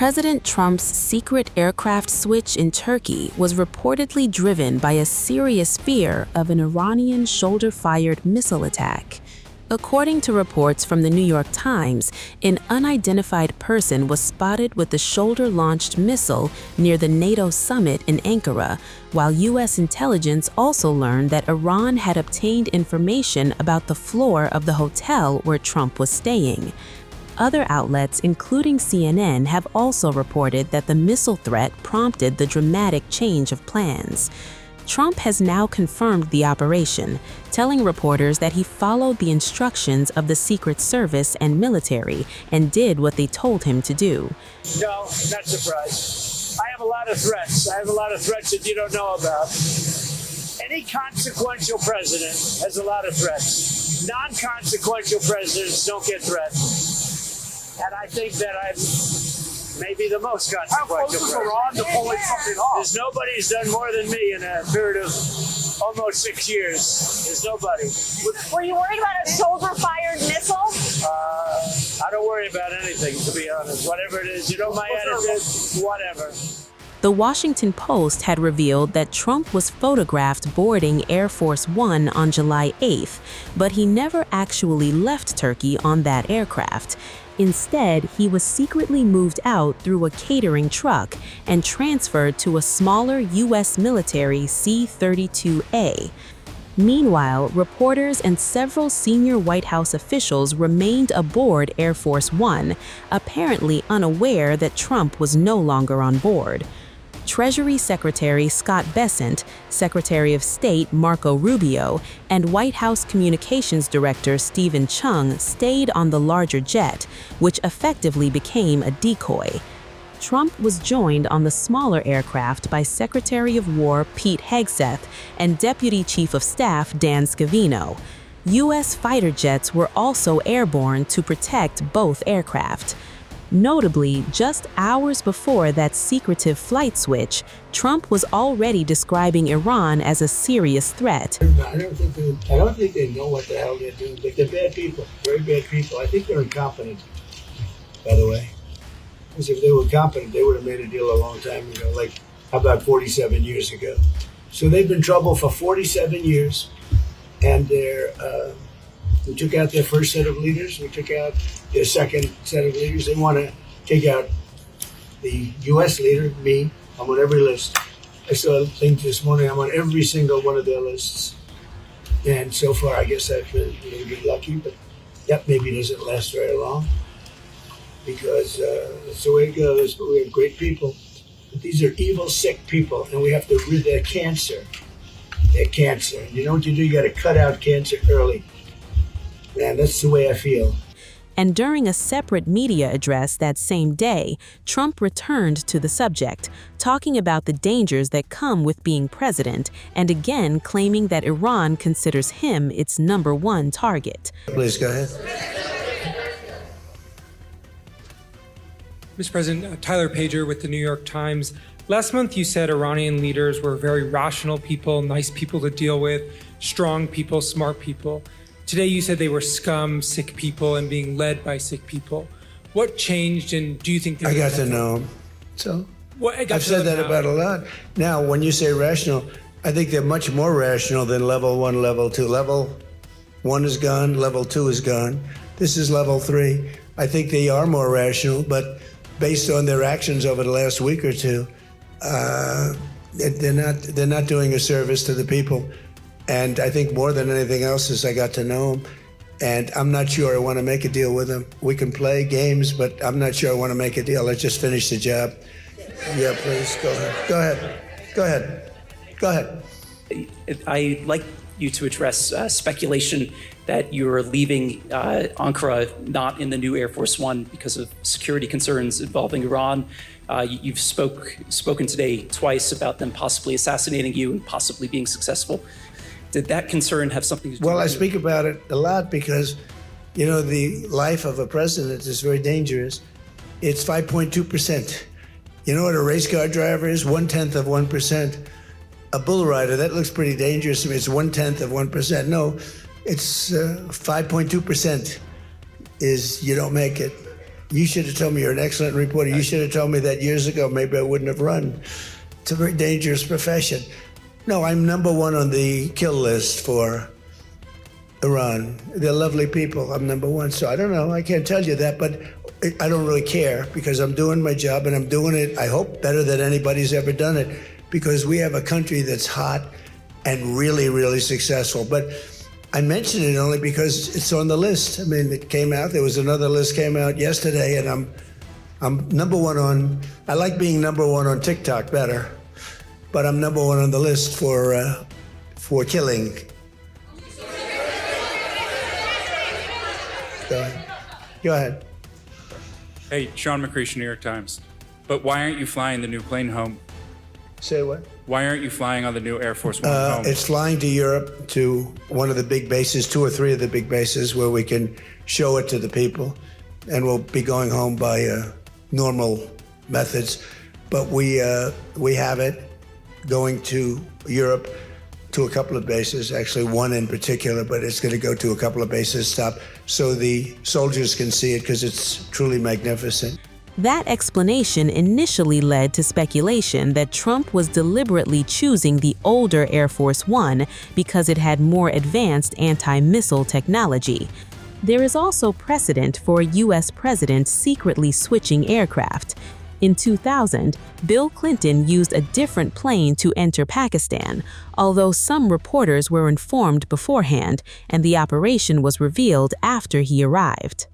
President Trump's secret aircraft switch in Turkey was reportedly driven by a serious fear of an Iranian shoulder-fired missile attack. According to reports from the New York Times, an unidentified person was spotted with a shoulder-launched missile near the NATO summit in Ankara, while U.S. intelligence also learned that Iran had obtained information about the floor of the hotel where Trump was staying. Other outlets, including CNN, have also reported that the missile threat prompted the dramatic change of plans. Trump has now confirmed the operation, telling reporters that he followed the instructions of the Secret Service and military and did what they told him to do. No, not surprised. I have a lot of threats. I have a lot of threats that you don't know about. Any consequential president has a lot of threats. Non-consequential presidents don't get threats. And I think that I'm maybe the most consequential. How close is Iran to pulling something off? There's nobody who's done more than me in a period of almost 6 years. There's nobody. Were you worried about a shoulder-fired missile? I don't worry about anything, to be honest. Whatever it is, you know my attitude, whatever. The Washington Post had revealed that Trump was photographed boarding Air Force One on July 8th, but he never actually left Turkey on that aircraft. Instead, he was secretly moved out through a catering truck and transferred to a smaller U.S. military C-32A. Meanwhile, reporters and several senior White House officials remained aboard Air Force One, apparently unaware that Trump was no longer on board. Treasury Secretary Scott Bessent, Secretary of State Marco Rubio, and White House Communications Director Stephen Chung stayed on the larger jet, which effectively became a decoy. Trump was joined on the smaller aircraft by Secretary of War Pete Hegseth and Deputy Chief of Staff Dan Scavino. U.S. fighter jets were also airborne to protect both aircraft. Notably, just hours before that secretive flight switch, Trump was already describing Iran as a serious threat. I don't think they know what the hell they're doing. But they're bad people, very bad people. I think they're incompetent, by the way. Because if they were competent, they would have made a deal a long time ago, like about 47 years ago. So they've been in trouble for 47 years, and we took out their first set of leaders. We took out their second set of leaders. They want to take out the U.S. leader, me. I'm on every list. I saw a thing this morning. I'm on every single one of their lists. And so far, I guess I've been a little bit lucky, but that maybe doesn't last very long because that's the way it goes. But we have great people. But these are evil, sick people, and we have to rid their cancer. Their cancer. And you know what you do? You got to cut out cancer early. And that's the way I feel. And during a separate media address that same day, Trump returned to the subject, talking about the dangers that come with being president, and again claiming that Iran considers him its #1 target. Please go ahead. Mr. President, Tyler Pager with the New York Times. Last month you said Iranian leaders were very rational people, nice people to deal with, strong people, smart people. Today you said they were scum, sick people, and being led by sick people. What changed, and do you think... I got to know them. So I've said that about a lot. Now, when you say rational, I think they're much more rational than level 1, level 2. Level 1 is gone, level 2 is gone. This is level 3. I think they are more rational, but based on their actions over the last week or two, they're not doing a service to the people. And I think more than anything else is I got to know them. And I'm not sure I want to make a deal with them. We can play games, but I'm not sure I want to make a deal. Let's just finish the job. Yeah, please, go ahead. Go ahead. Go ahead. Go ahead. I'd like you to address speculation that you're leaving Ankara not in the new Air Force One because of security concerns involving Iran. You've spoken today twice about them possibly assassinating you and possibly being successful. Did that concern have something to do with it? Well, I speak about it a lot because, you know, the life of a president is very dangerous. It's 5.2%. You know what a race car driver is? 1/10 of 1%. A bull rider, that looks pretty dangerous to me. It's 1/10 of 1%. No, it's 5.2% is you don't make it. You should have told me. You're an excellent reporter. You should have told me that years ago. Maybe I wouldn't have run. It's a very dangerous profession. No, I'm number one on the kill list for Iran. They're lovely people. I'm number one. So I don't know. I can't tell you that, but I don't really care because I'm doing my job and I'm doing it, I hope, better than anybody's ever done it because we have a country that's hot and really, really successful. But I mention it only because it's on the list. I mean, it came out. There was another list came out yesterday, and I'm number one on. I like being number one on TikTok better, but I'm number one on the list for killing. Go ahead. Hey, Sean McCreesh, New York Times. But why aren't you flying the new plane home? Say what? Why aren't you flying on the new Air Force One home? It's flying to Europe, to one of the big bases, 2 or 3 of the big bases, where we can show it to the people. And we'll be going home by normal methods. But we have it going to Europe, to a couple of bases, actually one in particular, but it's going to go to a couple of bases, stop, so the soldiers can see it because it's truly magnificent. That explanation initially led to speculation that Trump was deliberately choosing the older Air Force One because it had more advanced anti-missile technology. There is also precedent for a U.S. president secretly switching aircraft. In 2000, Bill Clinton used a different plane to enter Pakistan, although some reporters were informed beforehand, and the operation was revealed after he arrived.